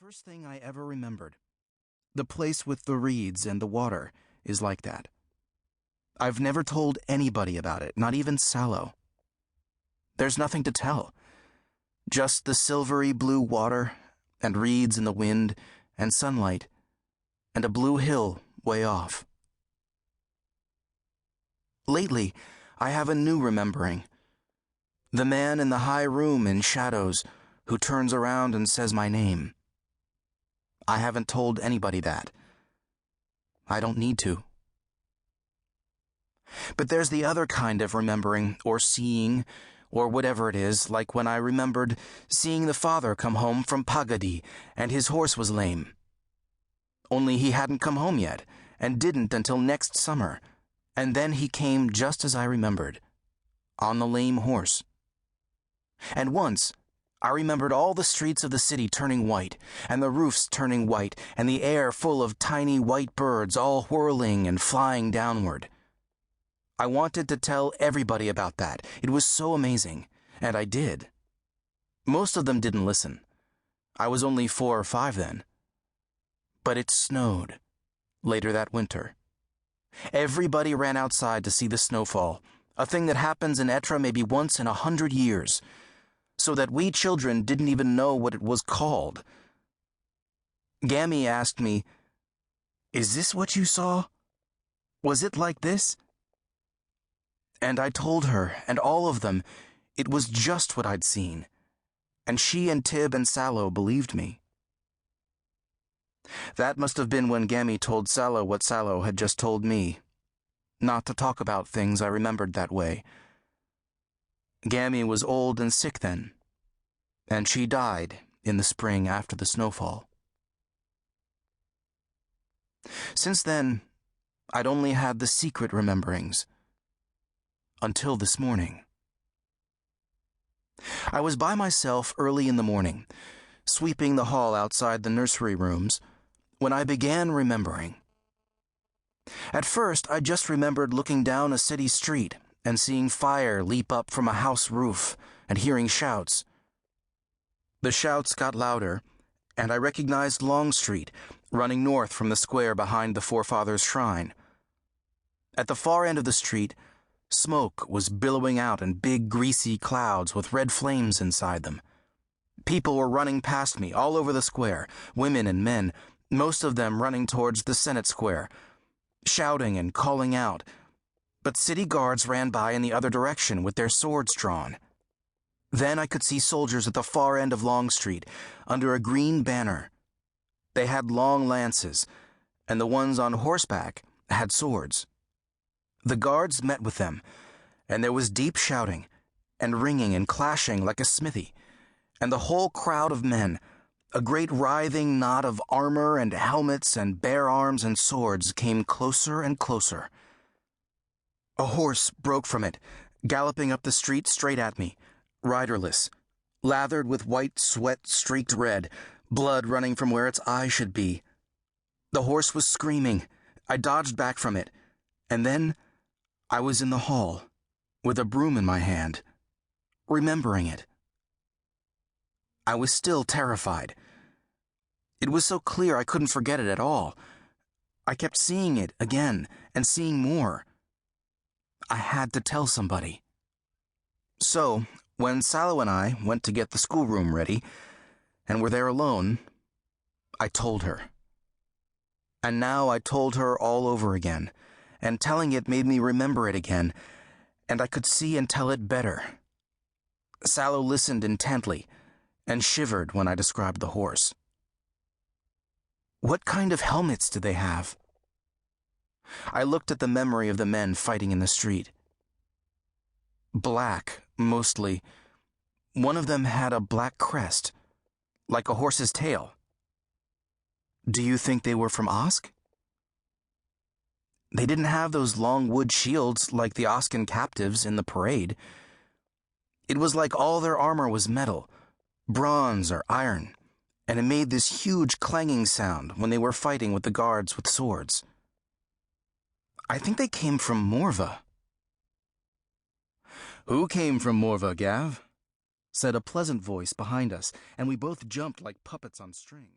first thing I ever remembered. The place with the reeds and the water is like that. I've never told anybody about it, not even Sallow. There's nothing to tell. Just the silvery blue water, and reeds in the wind, and sunlight, and a blue hill way off. Lately, I have a new remembering. The man in the high room in shadows who turns around and says my name. I haven't told anybody that. I don't need to. But there's the other kind of remembering, or seeing, or whatever it is, like when I remembered seeing the father come home from Pagadi, and his horse was lame. Only he hadn't come home yet, and didn't until next summer, and then he came just as I remembered, on the lame horse. And once, I remembered all the streets of the city turning white, and the roofs turning white, and the air full of tiny white birds all whirling and flying downward. I wanted to tell everybody about that. It was so amazing, and I did. Most of them didn't listen. I was only 4 or 5 then. But it snowed later that winter. Everybody ran outside to see the snowfall, a thing that happens in Etra maybe once in 100 years. So that we children didn't even know what it was called. Gammy asked me, "Is this what you saw? Was it like this?" And I told her, and all of them, it was just what I'd seen. And she and Tib and Sallow believed me. That must have been when Gammy told Sallow what Sallow had just told me. Not to talk about things I remembered that way. Gammy was old and sick then, and she died in the spring after the snowfall. Since then, I'd only had the secret rememberings, until this morning. I was by myself early in the morning, sweeping the hall outside the nursery rooms, when I began remembering. At first, I just remembered looking down a city street and seeing fire leap up from a house roof, and hearing shouts. The shouts got louder, and I recognized Long Street, running north from the square behind the Forefathers' shrine. At the far end of the street, smoke was billowing out in big, greasy clouds with red flames inside them. People were running past me all over the square, women and men, most of them running towards the Senate Square, shouting and calling out. But city guards ran by in the other direction with their swords drawn. Then I could see soldiers at the far end of Long Street, under a green banner. They had long lances, and the ones on horseback had swords. The guards met with them, and there was deep shouting, and ringing and clashing like a smithy, and the whole crowd of men, a great writhing knot of armor and helmets and bare arms and swords, came closer and closer. A horse broke from it, galloping up the street straight at me, riderless, lathered with white sweat streaked red, blood running from where its eye should be. The horse was screaming. I dodged back from it, and then I was in the hall, with a broom in my hand, remembering it. I was still terrified. It was so clear I couldn't forget it at all. I kept seeing it again, and seeing more. I had to tell somebody. So, when Sallow and I went to get the schoolroom ready, and were there alone, I told her. And now I told her all over again, and telling it made me remember it again, and I could see and tell it better. Sallow listened intently, and shivered when I described the horse. What kind of helmets did they have? I looked at the memory of the men fighting in the street. Black, mostly. One of them had a black crest, like a horse's tail. Do you think they were from Osk? They didn't have those long wood shields like the Oscan captives in the parade. It was like all their armor was metal, bronze or iron, and it made this huge clanging sound when they were fighting with the guards with swords. I think they came from Morva. Who came from Morva, Gav? Said a pleasant voice behind us, and we both jumped like puppets on strings.